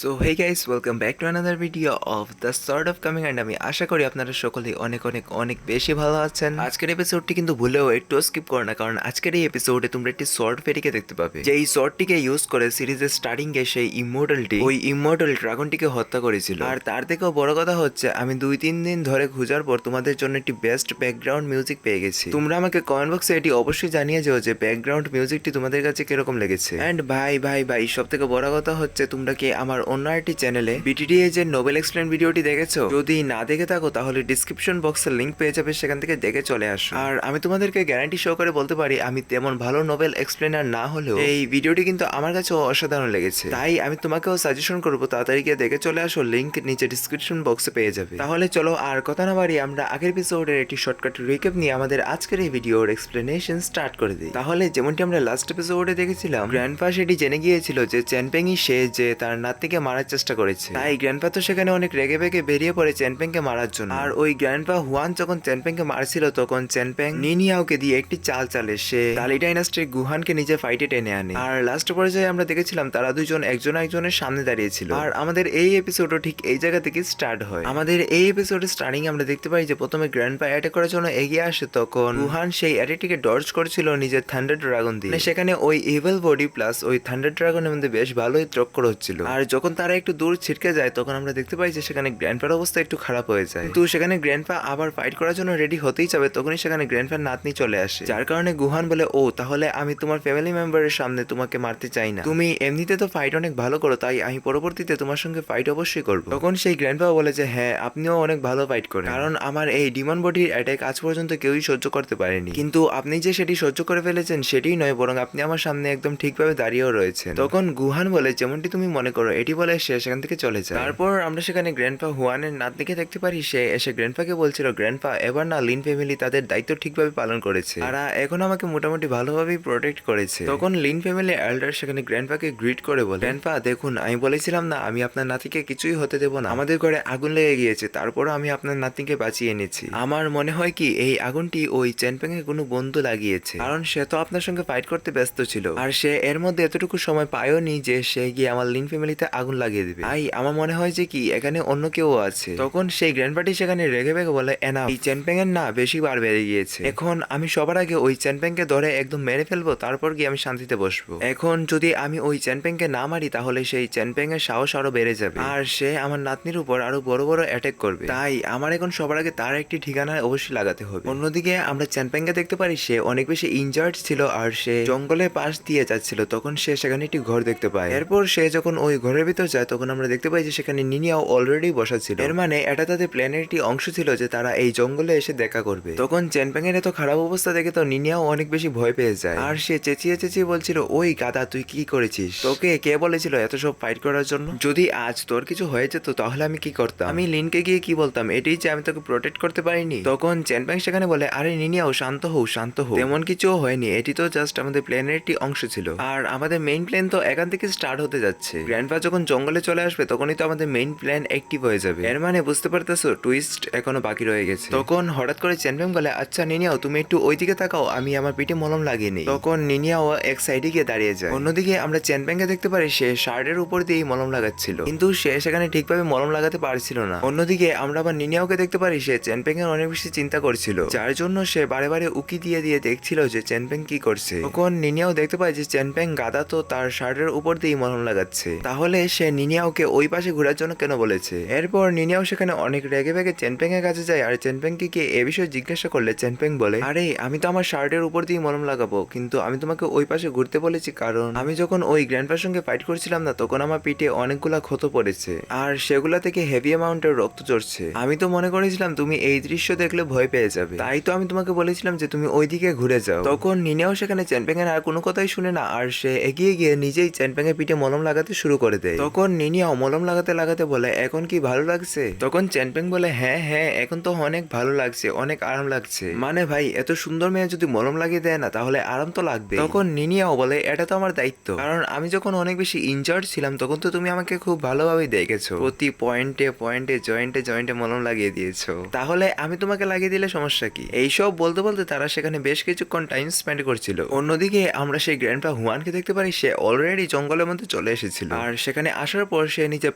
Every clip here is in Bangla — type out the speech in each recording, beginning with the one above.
So hey guys, welcome back to another video of the sort of coming and আমি আশা করি আপনারা সকলেই অনেক অনেক অনেক বেশি ভালো আছেন। আজকের এপিসোডটি কিন্তু ভুলেও একটু স্কিপ করো না, কারণ আজকের এই এপিসোডে তোমরা একটি শর্ট ফেরিকে দেখতে পাবে, যে এই শর্টটিকে ইউজ করে সিরিজের স্টার্টিং এ সেই ইমমর্টালটি ওই ইমমর্টাল ড্রাগনটিকে হত্যা করেছিল। আর তার থেকেও বড় কথা হচ্ছে, আমি 2-3 দিন ধরে খোঁজার পর তোমাদের জন্য একটি বেস্ট ব্যাকগ্রাউন্ড মিউজিক পেয়ে গেছি। তোমরা আমাকে কমেন্ট বক্সে এটি অবশ্যই জানিয়ে যাও যে ব্যাকগ্রাউন্ড মিউজিকটি তোমাদের কাছে কিরকম লেগেছে। এন্ড ভাই ভাই ভাই সব থেকে বড় কথা হচ্ছে, তোমরা কি আমার অন্য একটি চ্যানেলে বিটিডিএ এর নোবেল এক্সপ্লেন ভিডিওটি দেখেছো? যদি না দেখে থাকো তাহলে ডিসক্রিপশন বক্সে লিংক পেয়ে যাবে, সেখান থেকে দেখে চলে আসো। আর আমি তোমাদেরকে গ্যারান্টি সহকারে বলতে পারি, আমি তেমন ভালো নোবেল এক্সপ্লেনার না হলেও এই ভিডিওটি কিন্তু আমার কাছে অসাধারণ লেগেছে। তাই আমি তোমাকেও সাজেশন করবো তাড়াতাড়ি গিয়ে দেখে চলে আসো, লিংক নিচে ডিসক্রিপশন বক্সে পেয়ে যাবে। তাহলে চলো আর কথা না বাড়ি, আমরা আগের এপিসোডের একটি শর্টকাট রিক্যাপ নিয়ে আমাদের আজকের এই ভিডিওর এক্সপ্লেনেশন স্টার্ট করে দিই। তাহলে যেমনটি আমরা লাস্ট এপিসোডে দেখেছিলাম, গ্র্যান্ডপা সেটি জেনে গিয়েছিল যে চ্যানপেংই সে যে তার নাতনিকে মারার চেষ্টা করেছে। তাই গ্র্যান্ডপা তো সেখানে অনেক রেগে বেগে বেরিয়ে পড়ে চ্যানপেংকে মারার জন্য। আর ওই গ্র্যান্ডপা হুয়ান যখন চ্যানপেংকে মারছিল, তখন চ্যানপেং নিনিয়াওকে দিয়ে একটি চাল চালে সে তালি ডাইনাস্টির গুহানকে নিজে ফাইটে টেনে আনে। আর লাস্ট পর্যায়ে আমরা দেখেছিলাম তারা দুজন একজন একজনের সামনে দাঁড়িয়েছিল। আর আমাদের এই এপিসোডও ঠিক এই জায়গা থেকে স্টার্ট হয়। আমাদের এই এপিসোডের স্টার্টিং আমরা দেখতে পাই যে প্রথমে গ্র্যান্ডপা অ্যাটাক করার জন্য এগিয়ে আসে, তখন গুহান সেই অ্যাটাকটিকে ডজ করছিল নিজের থান্ডার ড্রাগন দিয়ে। সেখানে ওই ইভিল বডি প্লাস ওই থান্ডার ড্রাগনের মধ্যে বেশ ভালোই টক্কর হচ্ছিল। আর যখন তারা একটু দূর ছিটকে যায়, তখন আমরা দেখতে পাই যে সেখানে গ্র্যান্ডপার অবস্থা একটু খারাপ হয়ে যায়। কিন্তু সেখানে গ্র্যান্ডপা আবার ফাইট করার জন্য রেডি হতেই যাবে, তখনই সেখানে গ্র্যান্ডপার নাতনি চলে আসে। যার কারণে গুহান বলে, ও তাহলে আমি তোমার ফ্যামিলি মেম্বারের সামনে তোমাকে মারতে চাই না, তুমি এমনিতে তো ফাইট অনেক ভালো করো, তাই আমি পরবর্তীতে তোমার সঙ্গে ফাইট অবশ্যই করবো। তখন সেই গ্র্যান্ডপা বলে যে হ্যাঁ, আপনিও অনেক ভালো ফাইট করেন, কারণ আমার এই ডিমন বডির অ্যাটাক আজ পর্যন্ত কেউই সহ্য করতে পারেনি। কিন্তু আপনি যে সেটি সহ্য করে ফেলেছেন সেটাই নয়, বরং আপনি আমার সামনে একদম ঠিকভাবে দাঁড়িয়েও রয়েছেন। তখন গুহান বলে, যেমনটি তুমি মনে করো। এটি বলে সে সেখান থেকে চলে যায়। তারপর আমরা সেখানে গ্র্যান্ডপা হুয়ানের নাতনিকে দেখতে পারি, সে এসে গ্র্যান্ডপাকে বলছিল, গ্র্যান্ডপা এবার না লিন ফ্যামিলি তাদের দায়িত্ব ঠিকভাবে পালন করেছে, তারা এখন আমাকে মোটামুটি ভালোভাবেই প্রোটেক্ট করেছে। তখন লিন ফ্যামিলি এল্ডার সেখানে গ্র্যান্ডপাকে গ্রিট করে বলে, গ্র্যান্ডপা দেখুন, আমি বলেছিলাম না আমি আপনার নাতিকে কিছুই হতে দেবো না, আমাদের ঘরে আগুন লেগে গিয়েছে, তারপরও আমি আপনার নাতনিকে বাঁচিয়ে এনেছি। আমার মনে হয় কি এই আগুনটি ওই চ্যানপেং এর কোনো বন্ধু লাগিয়েছে, কারণ সে তো আপনার সঙ্গে ফাইট করতে ব্যস্ত ছিল, আর সে এর মধ্যে এতটুকু সময় পায়ওনি যে সে গিয়ে আমার লিন ফ্যামিলিতে আগুন লাগিয়ে দিবে। তাই আমার মনে হয় যে কি এখানে অন্য কেউ আছে। তখন সেই গ্র্যান্ডপাটি সেখানে রেগে বেগে বলে, এনা এই চ্যানপেং এর না বেশি বার বেড়ে গিয়েছে, এখন আমি সবার আগে ওই চ্যানপেংকে ধরে একদম মেরে ফেলবো, তারপর গিয়ে আমি শান্তিতে বসবো। এখন যদি আমি ওই চ্যানপেংকে না মারি, তাহলে সেই চ্যানপেং এর সাহস আরো বেড়ে যাবে, আর সে আমার নাতনির উপর আরো বড় বড় অ্যাটাক করবে। তাই আমার এখন সবার আগে তার একটি ঠিকানা অবশ্যই লাগাতে হবে। অন্যদিকে আমরা চ্যানপেংকে দেখতে পারি, সে অনেক বেশি ইনজার্ড ছিল আর সে জঙ্গলের পাশ দিয়ে যাচ্ছিল। তখন সে সেখানে একটি ঘর দেখতে পায়। এরপর সে যখন ওই ঘরের ভিতর যায়, তখন আমরা দেখতে পাই যে সেখানে নিনিয়াও অলরেডি বসা ছিল। এর মানে এটা তাদের প্ল্যানের একটি অংশ ছিল যে তারা এই জঙ্গলে এসে দেখা করবে। তখন চ্যানপেং এর এত খারাপ অবস্থা দেখে তো নিনিয়াও অনেক বেশি ভয় পেয়ে যায়, আর সে চেঁচিয়ে চেঁচিয়ে বলছিল, ওই গাদা তুই কি করেছিস, তোকে কে বলেছিল এত সব ফাইট করার জন্য? যদি আজ তোর কিছু হয়ে যেত তাহলে আমি কি করতাম? আমি লিনকে গিয়ে কি বলতাম? এটাই যে আমি তোকে প্রোটেক্ট করতে পারিনি। তখন চ্যানপেং সেখানে বলে, আরে নিনিয়াও শান্ত হও শান্ত হও, তেমন কিছু হয়নি, এটি তো জাস্ট আমাদের প্ল্যানের একটি অংশ ছিল, আর আমাদের মেইন প্ল্যান তো এখান থেকে স্টার্ট হতে যাচ্ছে। গ্র্যান্ডপা যখন জঙ্গলে চলে আসবে, তখনই তো আমাদের মেইন প্ল্যান অ্যাক্টিভ হয়ে যাবে। এর মানে বুঝতে পারতেছো টুইস্ট এখনো বাকি রয়ে গেছে। তখন হঠাৎ করে চ্যানপেং বলে, আচ্ছা নিনিয়াও তুমি একটু ওইদিকে তাকাও, আমি আমার পিঠে মলম লাগিয়ে নিই। তখন নিনিয়াও এক সাইডে গিয়ে দাঁড়িয়ে যায়। অন্যদিকে আমরা চ্যানপেংকে দেখতে পারি, সে শার্টের উপর দিয়েই মলম লাগাচ্ছিল, কিন্তু সে সেখানে ঠিকভাবে মলম লাগাতে পারছিল না। অন্যদিকে আমরা আবার নিনিয়াওকে দেখতে পারি, সে চ্যানপেং এর অনেক বেশি চিন্তা করছিল, যার জন্য সে বারে বারে উকি দিয়ে দিয়ে দেখছিল যে চ্যানপেং কি করছে। তখন নিনিয়াও দেখতে পায় যে চ্যানপেং গাদা তো তার শার্টের উপর দিয়েই মলম লাগাচ্ছে, তাহলে সে নিনিয়াওকে ওই পাশে ঘোরার জন্য কেন বলেছে। এরপর নিনিয়াও সেখানে অনেক রেগে বেগে চ্যানপেং এর কাছে যায়, আর চ্যানপেংকে গিয়ে এ বিষয়ে জিজ্ঞাসা করলে চ্যানপেং বলে, আরে আমি তো আমার শার্টের উপর দিয়ে মলম লাগাবো, কিন্তু আমি তোমাকে ওই পাশে ঘুরতে বলেছি কারণ আমি যখন ওই গ্র্যান্ডপার সঙ্গে ফাইট করছিলাম না, তখন আমার পিঠে অনেকগুলা ক্ষত পড়েছে, আর সেগুলা থেকে হেভি অ্যামাউন্টের রক্ত চড়ছে। আমি তো মনে করেছিলাম তুমি এই দৃশ্য দেখলে ভয় পেয়ে যাবে, তাই তো আমি তোমাকে বলেছিলাম যে তুমি ওইদিকে ঘুরে যাও। তখন নিনিয়াও সেখানে চ্যানপেং এর আর কোনো কথাই শুনে না, আর সে এগিয়ে গিয়ে নিজেই চ্যানপেং এর পিঠে মলম লাগাতে শুরু করে দেয়। তখন নিনিয়াও মলম লাগাতে লাগাতে বলে, এখন কি ভালো লাগছে? তখন চ্যানপেং বলে, হ্যাঁ হ্যাঁ এখন তো অনেক ভালো লাগছে, অনেক আরাম লাগছে। মানে ভাই এত সুন্দর মেয়ে যদি মলম লাগিয়ে দেয় না, তাহলে আরাম তো লাগবে। তখন নিনিয়াও বলে, এটা তো আমার দায়িত্ব, কারণ আমি যখন অনেক বেশি ইনজার্ড ছিলাম তখন তো তুমি আমাকে খুব ভালোভাবে দেখেছো, প্রতি পয়েন্টে পয়েন্টে জয়েন্টে জয়েন্টে মলম লাগিয়ে দিয়েছো, তাহলে আমি তোমাকে লাগিয়ে দিলে সমস্যা কি? এইসব বলতে বলতে তারা সেখানে বেশ কিছুক্ষণ টাইম স্পেন্ড করছিল। অন্যদিকে আমরা সেই গ্র্যান্ডপা হুয়ানকে দেখতে পারি, সে অলরেডি জঙ্গলের মধ্যে চলে এসেছিল, আর সেখানে এখানে আসার পর সে নিজে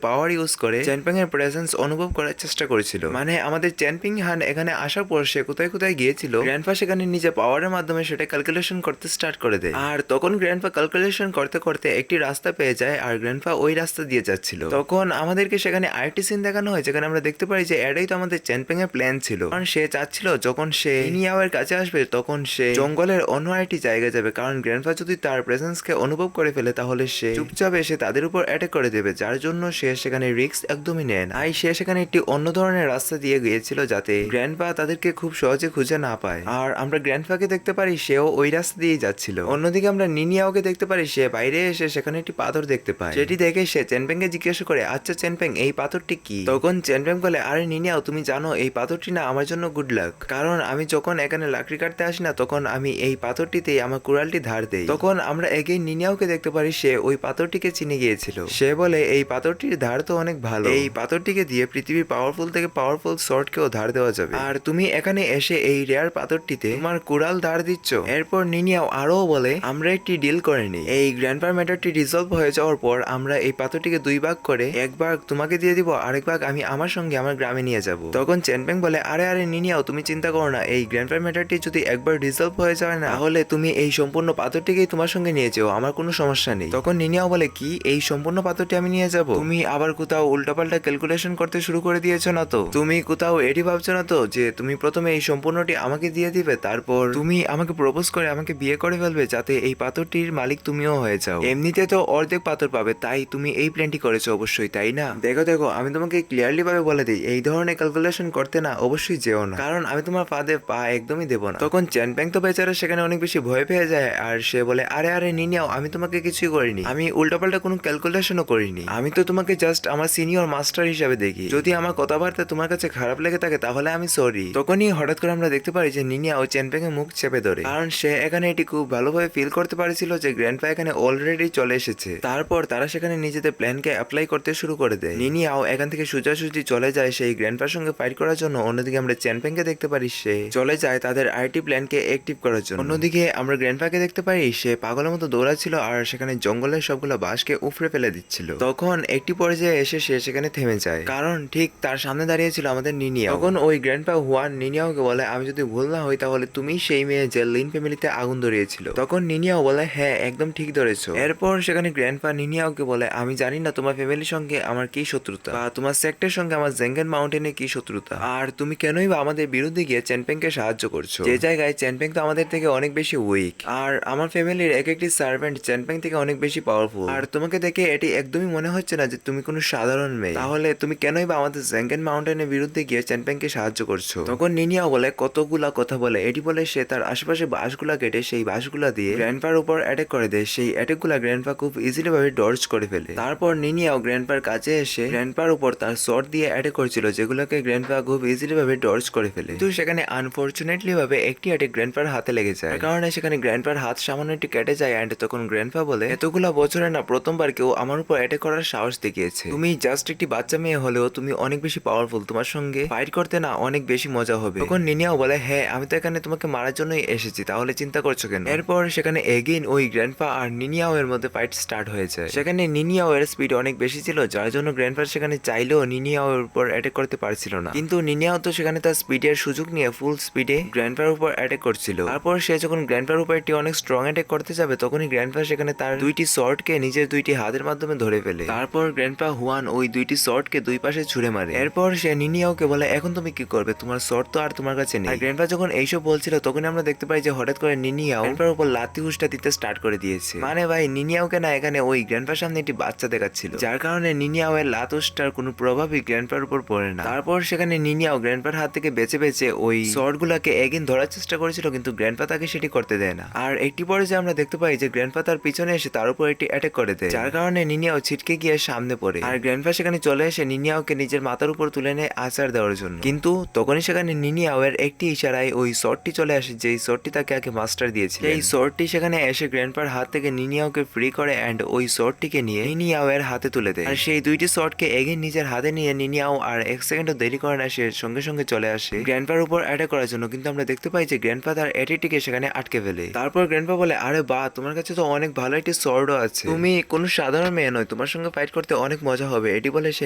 পাওয়ার ইউজ করে চ্যানপিং এর প্রেজেন্স অনুভব করার চেষ্টা করেছিল। মানে আমাদের চ্যানপিং হান এখানে আসার পর সে কোথায় কোথায় গিয়েছিল, গ্র্যান্ডপা সেখানে নিজে পাওয়ারের মাধ্যমে সেটা ক্যালকুলেশন করতে স্টার্ট করে দেয়। আর তখন গ্র্যান্ডপা ক্যালকুলেশন করতে করতে একটি রাস্তা পেয়ে যায় আর গ্র্যান্ডপা ওই রাস্তা দিয়ে যাচ্ছিল। তখন আমাদেরকে সেখানে আরেকটি সিন দেখানো হয় যেখানে আমরা দেখতে পারি যে এটাই তো আমাদের চ্যানপিং এর প্ল্যান ছিল, কারণ সে চাচ্ছিল যখন সে নিনিয়াওয়ের কাছে আসবে তখন সে জঙ্গলের অন্য একটি জায়গায় যাবে, কারণ গ্র্যান্ডপা যদি তার প্রেজেন্সকে অনুভব করে ফেলে তাহলে সে চুপচাপ এসে তাদের উপর অ্যাটাক করে দেবে, যার জন্য সে সেখানে রিস্ক একদমই নেয় না। তাই সে সেখানে একটি অন্য ধরনের রাস্তা দিয়ে গিয়েছিল যাতে গ্র্যান্ডপা তাদেরকে খুব সহজে খুঁজে না পায়। আর আমরা গ্র্যান্ডপাকে দেখতে পারি সেও ওই রাস্তা দিয়েই যাচ্ছিল। অন্যদিকে আমরা নিনিয়াওকে দেখতে পারি সে বাইরে এসে সেখানে একটি পাথর দেখতে পায়, যেটি দেখে সে চেনপেংকে জিজ্ঞাসা করে, আচ্ছা চেনপেং এই পাথরটি কি? তখন চেনপেং বলে, আরে নিনিয়াও তুমি জানো এই পাথরটি না আমার জন্য গুড লাক, কারণ আমি যখন এখানে লাকড়ি কাটতে আসি না তখন আমি এই পাথরটিতেই আমার কুড়ালটি ধার দেই। তখন আমরা এগেই নিনিয়াওকে দেখতে পারি সে ওই পাথরটিকে চিনে গিয়েছিল। সে বলে, এই পাথরটির ধার তো অনেক ভালো, এই পাথরটিকে দিয়ে পৃথিবীর পাওয়ারফুল থেকে পাওয়ারফুল শর্টকেও ধার দেওয়া যাবে, আর তুমি এখানে এসে এই রেয়ার পাথরটিতে তোমার কুড়াল ধার দিচ্ছ। এরপর নিনিয়াও আরো বলে, আমরা একটি ডিল করে নিই, এই গ্র্যান্ডপার ম্যাটারটি রিজলভ হয়ে যাওয়ার পর আমরা এই পাথরটিকে দুই ভাগ করে এক ভাগ তোমাকে দিয়ে দিব, আরেক ভাগ আমি আমার সঙ্গে আমার গ্রামে নিয়ে যাব। তখন চেনপেং বলে, আরে আরে নিনিয়াও তুমি চিন্তা করো না, এই গ্র্যান্ডপার ম্যাটারটি যদি একবার রিজলভ হয়ে যায় না তাহলে তুমি এই সম্পূর্ণ পাথরটিকেই তোমার সঙ্গে নিয়ে যাও, আমার কোনো সমস্যা নেই। তখন নিনিয়াও বলে, কি এই সম্পূর্ণ পাথরটি আমি নিয়ে যাব? তুমি আবার কোথাও উল্টাপাল্টা ক্যালকুলেশন করতে শুরু করে দিয়েছো না তো? তুমি কোথাও এটি ভাবছো না তো যে তুমি প্রথমে এই সম্পূর্ণটি আমাকে দিয়ে দিবে, তারপর তুমি আমাকে প্রপোজ করে আমাকে বিয়ে করে ফেলবে যাতে এই পাথরটির মালিক তুমিও হয়ে যাও? এমনিতে তো অর্ধেক পাথর পাবে, তাই তুমি এই প্ল্যানটি করেছো অবশ্যই, তাই না? দেখো দেখো আমি তোমাকে ক্লিয়ারলি ভাবে বলে দিই, এই ধরনের ক্যালকুলেশন করতে না অবশ্যই যেও না, কারণ আমি তোমার ফাঁদে পা একদমই দেবো না। তখন চেনপেং তো বেচারা সেখানে অনেক বেশি ভয় পেয়ে যায় আর সে বলে, আরে আরে নিনিয়াও আমি তোমাকে কিছুই করিনি, আমি উল্টাপাল্টা কোনো ক্যালকুলেশনও করিনি, আমি তো তোমাকে জাস্ট আমার সিনিয়র মাস্টার হিসাবে দেখি, যদি আমার কথাবার্তা তোমার কাছে খারাপ লেগে থাকে তাহলে আমি সরি। তখনই হঠাৎ করে আমরা দেখতে পারি যে নিনিয়াও চেনপেং এর মুখ চেপে ধরে, কারণ সে এখানে এটি খুব ভালোভাবে ফিল করতে পারছিল যে গ্র্যান্ডপা এখানে অলরেডি চলে এসেছে। তারপর তারা সেখানে নিজেদের প্ল্যানকে অ্যাপ্লাই করতে শুরু করে দেয়। নিনিয়াও এখান থেকে সোজাসুজি চলে যায় সেই গ্র্যান্ডপার সঙ্গে ফাইট করার জন্য। অন্যদিকে আমরা চেনপেংকে দেখতে পারি সে চলে যায় তাদের আইটি প্ল্যানকে অ্যাক্টিভ করার জন্য। অন্যদিকে আমরা গ্র্যান্ডপাকে দেখতে পাই সে পাগলের মতো দৌড়াচ্ছিল আর সেখানে জঙ্গলের সবগুলো বাঁশকে উফরে ফেলে দিচ্ছিল। তখন একটি পর্যায়ে এসে সে সেখানে থেমে যায়, কারণ ঠিক তার সামনে দাঁড়িয়েছিল আমাদের নিনিয়াও। তখন ওই গ্র্যান্ডপা হুয়ান নিনিয়াওকে বলে, আমি যদি ভুল না হই তাহলে তুমি সেই মেয়ে যে লিন ফ্যামিলিতে আগুন ধরিয়েছিল। তখন নিনিয়াও বলে, হ্যাঁ একদম ঠিক ধরেছো। এরপর সেখানে গ্র্যান্ডপা নিনিয়াওকে বলে, আমি জানি না তোমার ফ্যামিলির সঙ্গে আমার কি শত্রুতা বা তোমার সেক্টরের সঙ্গে আমার জেঙ্গেন মাউন্টেনে কি শত্রুতা, আর তুমি কেনই বা আমাদের বিরুদ্ধে গিয়ে চেনপেংকে সাহায্য করছো, যে জায়গায় চেনপেং তো আমাদের থেকে অনেক বেশি উইক, আর আমার ফ্যামিলির এক একটি সার্ভেন্ট চেনপেং থেকে অনেক বেশি পাওয়ারফুল, আর তোমাকে দেখে এটি একদমই মনে হচ্ছে না যে তুমি কোনো সাধারণ মেয়ে, তাহলে তুমি কেনই বা আমাদের জেঙ্গেন মাউন্টেনের বিরুদ্ধে গিয়ে চেনপেংকে সাহায্য করছো। তখন নিনিয়াও বলে কতগুলা কথা বলে, এটি বলে সে তার আশেপাশে বাঁশগুলা কেটে সেই বাঁশগুলা দিয়ে গ্র্যান্ডপার উপর অ্যাটাক করে দেয়। সেই অ্যাটাকগুলা গ্র্যান্ডপা খুব ইজিলি ভাবে ডজ করে ফেলে। তারপর নিনিয়াও গ্র্যান্ডপার কাছে এসে গ্র্যান্ডপার উপর তার শর্ট দিয়ে অ্যাটাক করেছিল, যেগুলোকে গ্র্যান্ডপা খুব ইজিলি ভাবে ডজ করে ফেলে। কিন্তু সেখানে আনফরচুনেটলি ভাবে একটি অ্যাটাক গ্র্যান্ডপার হাতে লেগে যায়, কারণে সেখানে গ্র্যান্ডপার হাত সামান্য একটু কেটে যায়। এন্ড তখন গ্র্যান্ডপা বলে, এতগুলা বছরে না প্রথমবার কেউ আমার উপর অ্যাটাক করার সাহস দেখিয়েছে, তুমি জাস্ট একটি বাচ্চা মেয়ে হলেও তুমি অনেক বেশি পাওয়ারফুল, তোমার সঙ্গে ফাইট করতে না অনেক বেশি মজা হবে। তখন নিনিয়াও বলে, হ্যাঁ আমি তো এখানে তোমাকে মারার জন্যই এসেছি, তাহলে চিন্তা করছো কেন? এরপর সেখানে এগেইন ওই গ্র্যান্ডপা আর নিনিয়াও এর মধ্যে ফাইট স্টার্ট হয়ে যায়। সেখানে নিনিয়াও এর স্পিড অনেক বেশি ছিল, যার জন্য গ্র্যান্ডপা সেখানে চাইলেও নিনিয়াও এর উপর অ্যাটাক করতে পারছিল না। কিন্তু নিনিয়াও তো সেখানে তার স্পিডের সুযোগ নিয়ে ফুল স্পিডে গ্র্যান্ডপার উপর অ্যাটাক করছিল। তারপর সে যখন গ্র্যান্ডপার উপর একটি অনেক স্ট্রং অ্যাটাক করতে যাবে তখনই গ্র্যান্ডপা সেখানে তার দুইটি শর্টকে নিজের দুইটি হাতের মাধ্যমে ধরে ফেলে। তারপর গ্র্যান্ডপা হুয়ান ওই দুইটি শর্টকে দুই পাশে ছুড়ে মারে। এরপর সে নিনিয়াওকে বলে, এখন তুমি কি করবে, তোমার শর্ট তো আর তোমার কাছে নেই। গ্র্যান্ডপা যখন এইসব বলছিল তখন আমরা দেখতে পাই যে হঠাৎ করে নিনিয়াও গ্র্যান্ডপার উপর লাথি হুসটা দিতে স্টার্ট করে দিয়েছে। মানে ভাই নিনিয়াওকে না এখানে ওই গ্র্যান্ডপার সামনে একটি বাচ্চা দেখাচ্ছিল, যার কারণে নিনিয়াও এর লাত হুসটার কোনো প্রভাবই গ্র্যান্ডপার উপর পড়ে না। তারপর সেখানে নিনিয়াও গ্র্যান্ডপার হাত থেকে বেঁচে বেঁচে ওই শর্ট গুলাকে এগেইন ধরার চেষ্টা করেছিল, কিন্তু গ্র্যান্ডপা তাকে সেটি করতে দেয় না। আর একটি পরে যে আমরা দেখতে পাই যে গ্র্যান্ডপা তার পিছনে এসে তার উপর একটি অ্যাটাক করে দেয়, যার কারণে নিনিয়াও ছিটকে গিয়ে সামনে পড়ে। আর গ্র্যান্ডপা সেখানে চলে এসে নিনিয়াওকে নিজের মাথার উপর তুলে নেয় আচার দেওয়ার জন্য, কিন্তু তখনই সেখানে নিনিয়াও এর একটি ইশারায় ওই শর্টটি চলে আসে, যেই শর্টটি তাকে আগে মাস্টার দিয়েছিল। এই শর্টটি সেখানে এসে গ্র্যান্ডপার হাত থেকে নিনিয়াওকে ফ্রি করে এন্ড ওই শর্টটিকে নিয়ে নিনিয়াও এর হাতে তুলে দেয়। আর সেই দুইটি শর্টকে এগেইন নিজের হাতে নিয়ে নিনিয়াও আর এক সেকেন্ডও দেরি করে না, সে সঙ্গে সঙ্গে চলে আসে গ্র্যান্ডপার উপর অ্যাটাক করার জন্য। কিন্তু আমরা দেখতে পাই যে গ্র্যান্ডপা তার অ্যাটিটিকে সেখানে আটকে ফেলে। তারপর গ্র্যান্ডপা বলে, আরে বা তোমার কাছে তো অনেক ভালো একটি শর্টও আছে, তুমি কোনো সাধারণ মেয়ে নও নয়, তোমার সঙ্গে ফাইট করতে অনেক মজা হবে, এটি বলে সে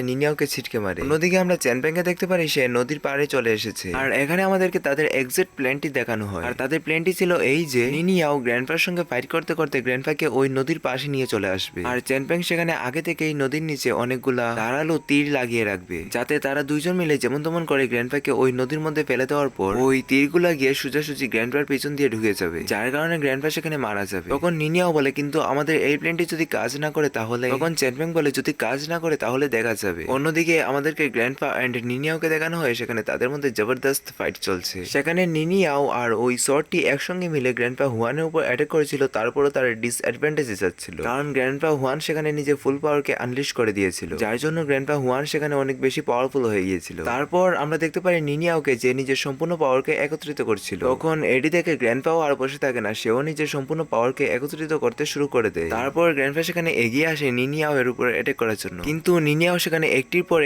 নিনিয়াওকে ছিটকে মারে। অন্যদিকে আমরা চ্যানপ্যাংকে দেখতে পারি সে নদীর পাড়ে চলে এসেছে, আর এখানে আমাদেরকে তাদের এক্সাক্ট প্ল্যানটি দেখানো হয়। আর তাদের প্ল্যানটি ছিল এই যে নিনিয়াও গ্র্যান্ডপার সঙ্গে ফাইট করতে করতে গ্র্যান্ডপাকে ওই নদীর পাশে নিয়ে চলে আসবে, আর চ্যানপ্যাং সেখানে আগে থেকেই নদীর নিচে অনেকগুলা ধারালো তীর লাগিয়ে রাখবে, যাতে তারা দুইজন মিলে যেমন তেমন করে গ্র্যান্ডপাকে ওই নদীর মধ্যে ফেলে দেওয়ার পর ওই তীরগুলা গিয়ে সোজাসুজি গ্র্যান্ডপার পিছন দিয়ে ঢুকে যাবে, যার কারণে গ্র্যান্ডপা সেখানে মারা যাবে। তখন নিনিয়াও বলে কিন্তু আমাদের এই প্ল্যানটি যদি কাজ না করে তাহলে, তখন চ্যানপ্যাং বলে যদি কাজ না করে তাহলে দেখা যাবে। অন্যদিকে আমাদেরকে গ্র্যান্ডপা এন্ড নিনিয়াওকে দেখানো হয় সেখানে তাদের মধ্যে জবরদস্ত ফাইট চলছে। সেখানে নিনিয়াও আর ওই শর্টটি একসঙ্গে মিলে গ্র্যান্ডপা হুয়ানের উপর অ্যাটাক করেছিল, তারপরও তার ডিসঅ্যাডভান্টেজে যাচ্ছিল, কারণ গ্র্যান্ডপা হুয়ান সেখানে নিজে ফুল পাওয়ারকে আনলিশ করে দিয়েছিল, যার জন্য গ্র্যান্ডপা হুয়ান সেখানে অনেক বেশি পাওয়ারফুল হয়ে গিয়েছিল। তারপর আমরা দেখতে পারি নিনিয়াওকে যে নিজের সম্পূর্ণ পাওয়ারকে একত্রিত করছিল। তখন এডি দেখে গ্র্যান্ডপাও আর বসে থাকে না, সেও নিজের সম্পূর্ণ পাওয়ারকে একত্রিত করতে শুরু করে দেয়। তারপর গ্র্যান্ডপা সেখানে এগিয়ে আসে নিনিয়াও এর উপর অ্যাটাক করার জন্য, কিন্তু নিনিয়াও সেখানে একটির পর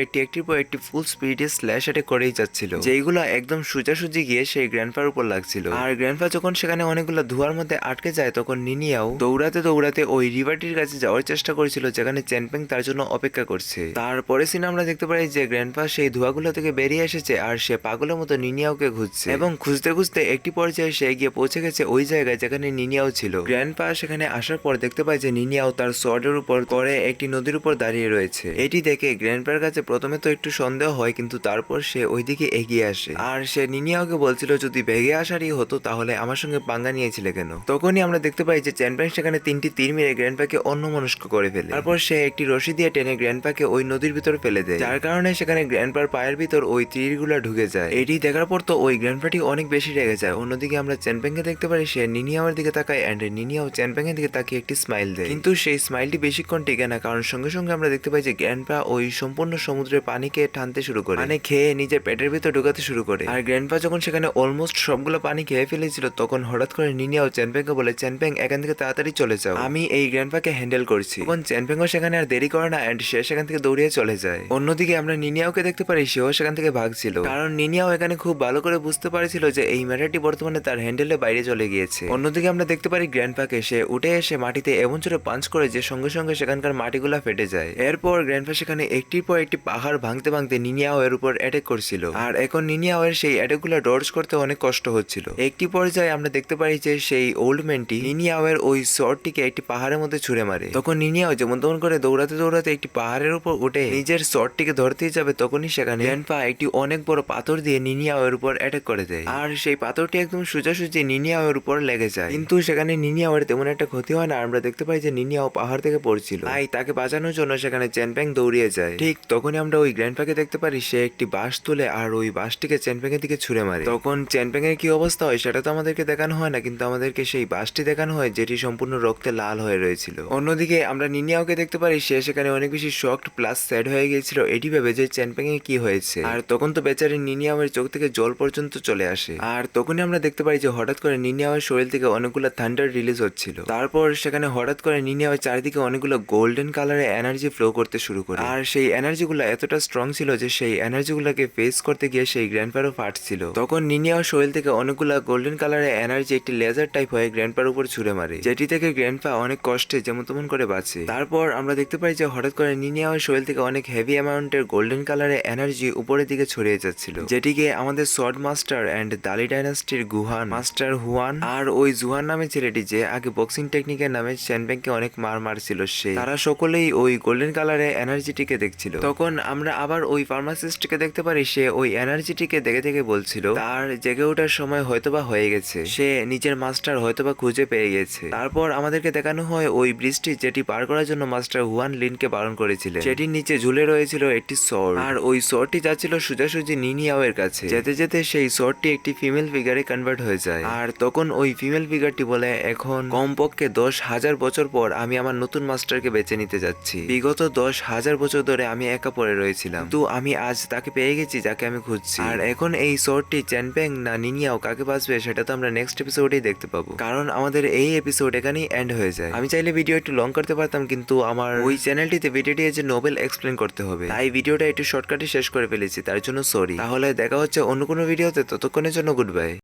একটি ফুল স্পিডে স্ল্যাশ অ্যাটাক করেই যাচ্ছিল, যেইগুলো একদম সোজাসুজি গিয়ে সেই গ্র্যান্ডপার উপর লাগছিল। আর গ্র্যান্ডপা যখন সেখানে অনেকগুলো ধোঁয়ার মধ্যে আটকে যায় তখন নিনিয়াও দৌড়াতে দৌড়াতে ওই রিভারটির কাছে যাওয়ার চেষ্টা করেছিল, যেখানে চ্যানপ্যাং তার জন্য অপেক্ষা করছে। তারপরে সিনে আমরা দেখতে পাই যে গ্র্যান্ডপা সেই ধোঁয়াগুলো থেকে বেরিয়ে এসেছে, আর সে পাগলের মতো নিনিয়াওকে খুঁজছে, এবং খুঁজতে খুঁজতে একটি পর্যায়ে সে গিয়ে পৌঁছে গেছে ওই জায়গায় যেখানে নিনিয়াও ছিল। গ্র্যান্ডপা সেখানে আসার পর দেখতে পায় যে নিনিয়াও তার সোয়ার্ডের উপর করে একটি নদীর উপর দাঁড়িয়ে রয়েছে। এটি দেখে গ্র্যান্ডপার কাছে প্রথমে তো একটু সন্দেহ হয়, কিন্তু তারপর সে ওইদিকে এগিয়ে আসে, আর সে নিনিয়াওকে বলছিল যদি বেগে আসারই হতো তাহলে আমার সঙ্গে পাঙ্গা নিয়েছিলে কেন। তখনই আমরা দেখতে পাই যে চ্যানপ্যাং সেখানে তিনটি তীর মেরে গ্র্যান্ডপাকে অন্যমনস্ক করে ফেলে। তারপর সে একটি রশি দিয়ে টেনে গ্র্যান্ডপাকে ওই নদীর ভিতর ফেলে দেয়, যার কারণে সেখানে গ্র্যান্ডপার পায়ের ভিতর ওই তীরগুলা ঢুকে যায়। এটি দেখার পর তো ওই গ্র্যান্ডপাটি অনেক বেশি রেগে যায়। অন্যদিকে আমরা চ্যানপ্যাংকে দেখতে পারি সে নিনিয়াওয়ের দিকে তাকায়, এন্ড নিনিয়াও চ্যানপ্যাংয়ের দিকে তাকিয়ে একটি স্মাইল দেয়, কিন্তু সেই স্মাইলটি বেশিক্ষণ টিকে না, কারণ সঙ্গে সঙ্গে আমরা দেখতে পাই যে গ্র্যান্ডপা ওই সম্পূর্ণ সমুদ্রের পানিকে টানতে শুরু করে, মানে খেয়ে নিজের পেটের ভিতর ঢুকাতে শুরু করে। আর গ্র্যান্ডপা যখন সেখানে অলমোস্ট সবগুলো পানি খেয়ে ফেলেছিল তখন হঠাৎ করে নিনিয়াও চ্যানপ্যাংকে বলে চ্যানপ্যাং এখান থেকে তাড়াতাড়ি চলে যাও, আমি এই গ্র্যান্ডপাকে হ্যান্ডেল করছি। তখন চ্যানপ্যাংও সেখানে আর দেরি করে না, এন্ড সে সেখান থেকে দৌড়িয়ে চলে যায়। অন্যদিকে আমরা নিনিয়াওকে দেখতে পারি সেও সেখান থেকে ভাগছিল, কারণ নিনিয়াও এখানে খুব ভালো করে বুঝতে পারছিল যে এই ম্যাটারটি বর্তমানে তার হ্যান্ডেলের বাইরে চলে গিয়েছে। অন্যদিকে আমরা দেখতে পারি গ্র্যান্ডপাকে সে উঠে এসে মাটিতে এমন জোরে পাঞ্চ করে যে সঙ্গে সঙ্গে সেখানকার মাটিগুলা ফেটে যায়। এরপর গ্র্যান্ডপা সেখানে একটির পর একটি পাহাড় ভাঙতে ভাঙতে নিনিয়াও এর উপর অ্যাটাক করছিল, আর এখন নিনিয়াও এর সেই অ্যাটাকগুলো ডডজ করতে অনেক কষ্ট হচ্ছিল। একটি পর্যায়ে আমরা দেখতে পারি যে সেই ওল্ড ম্যানটি নিনিয়াও এর ওই শর্টটিকে একটি পাহাড়ের মধ্যে ছুঁড়ে মারে। তখন নিনিয়াও যেমন তেমন করে দৌড়াতে দৌড়াতে একটি পাহাড়ের উপর উঠে নিজের শর্টটিকে ধরতেই যাবে, তখনই সেখানে গ্র্যান্ডপা একটি অনেক বড় পাথর দিয়ে নিনিয়াও এর উপর অ্যাটাক করে দেয়, আর সেই পাথরটি একদম সোজাসুজি নিনিয়াও এর উপর লেগে যায়, কিন্তু সেখানে নিনিয়াও এর তেমন একটা ক্ষতি হয় না। আমরা দেখতে পাই যে নিনিয়াও পাহাড় থেকে পড়ছিল, তাই তাকে বাঁচানোর জন্য সেখানে চ্যানপ্যাং দৌড়িয়ে যায়। ঠিক তখনই আমরা ওই গ্র্যান্ডপাকে দেখতে পারি সে একটি বাঁশ তুলে আর ওই বাঁশটিকে চ্যানপ্যাংয়ের দিকে ছুঁড়ে মারে। তখন চ্যানপ্যাংয়ের কি অবস্থা হয় সেটা তো আমাদেরকে দেখানো হয় না, কিন্তু আমাদেরকে সেই বাঁশটি দেখানো হয় যেটি সম্পূর্ণ রক্তে লাল হয়ে রয়েছিল। অন্যদিকে আমরা নিনিয়াওকে দেখতে পারি সে সেখানে অনেক বেশি শকড প্লাস স্যাড হয়ে গিয়েছিল এটি ভেবে যে চ্যানপ্যাংয়ের কি হয়েছে, আর তখন তো বেচারি নিনিয়াওয়ের চোখ থেকে জল পর্যন্ত চলে আসে। আর তখনই আমরা দেখতে পাই যে হঠাৎ করে নিনিয়াওয়ের শরীর থেকে অনেকগুলো থান্ডার রিলিজ হচ্ছিল। তারপর সেখানে হঠাৎ করে নিনিয়াওয়ের চারিদিকে অনেকগুলো গোল্ডেন কালারের এনার্জি ফ্লো করতে শুরু করে, আর সেই এনার্জিগুলো এতটা স্ট্রং ছিল যে সেই এনার্জিগুলোকে ফেস করতে গিয়ে সেই গ্র্যান্ডপারও ফাটছিল। তখন নিনিয়াওর শরীর থেকে অনেকগুলো গোল্ডেন কালারের এনার্জি একটি লেজার টাইপ হয়ে গ্র্যান্ডপার উপর ছুঁড়ে মারে, যেটি থেকে গ্র্যান্ডপা অনেক কষ্টে যেমন তেমন করে বাঁচে। তারপর আমরা দেখতে পাই যে হঠাৎ করে নিনিয়াওয়ের শরীর থেকে অনেক হেভি অ্যামাউন্টের গোল্ডেন কালারের এনার্জি উপরের দিকে ছড়িয়ে যাচ্ছিল, যেটিকে আমাদের সর্ড মাস্টার এন্ড দালি ডাইনাস্টির গুহান মাস্টার হুয়ান আর ওই জুহান নামে ছেলেটি যে আগে বক্সিং টেকনিকের নামে চ্যানপ্যাংকে অনেক মার মারছিল, সে তারা সকলেই ওই গোল্ডেন কালারের এনার্জিটিকে দেখছিল। তখন আমরা আবার ওই ফার্মাসিস্টকে দেখতে পারি সে ওই এনার্জিটিকে দেখে দেখে বলছিল তার জেগে ওঠার সময় হয়তোবা হয়ে গেছে, সে নিজের মাস্টার হয়তোবা খুঁজে পেয়ে গেছে। তারপর আমাদেরকে দেখানো হয় ওই ব্রিজটি যেটি পার করার জন্য মাস্টার হুয়ান লিনকে বারণ করেছিলেন, সেটির নিচে ঝুলে রয়েছিল একটি সর্ড, আর ওই সর্ডটি যাচ্ছিল সোজাসুজি নিনিয়াও এর কাছে। যেতে যেতে সেই সর্ডটি একটি ফিমেল ফিগারে কনভার্ট হয়ে যায়, আর তখন ওই ফিমেল ফিগারটি বলে এখন কমপক্ষে 10,000 বছর পর আমি আমার নতুন মাস্টারকে বেছে নিতে যাচ্ছি। বিগত 10,000 বছর ধরে আমি একা পড়ে রয়েছিলাম, তো আমি আজ তাকে পেয়ে গেছি যাকে আমি খুঁজছি। আর এখন এই শর্টটি চ্যানপ্যাং না নিনিয়াও কাকে বাঁচবে সেটা তো আমরা নেক্সট এপিসোডেই দেখতে পাবো, কারণ আমাদের এই এপিসোড এখানেই এন্ড হয়ে যায়। আমি চাইলে ভিডিও একটু লং করতে পারতাম, কিন্তু আমার ওই চ্যানেলটিতে ভিডিওটি যে নোবেল এক্সপ্লেন করতে হবে, তাই ভিডিওটা একটু শর্টকাটে শেষ করে ফেলেছি, তার জন্য সরি। তাহলে দেখা হচ্ছে অন্য কোনো ভিডিওতে, ততক্ষণের জন্য গুড বাই।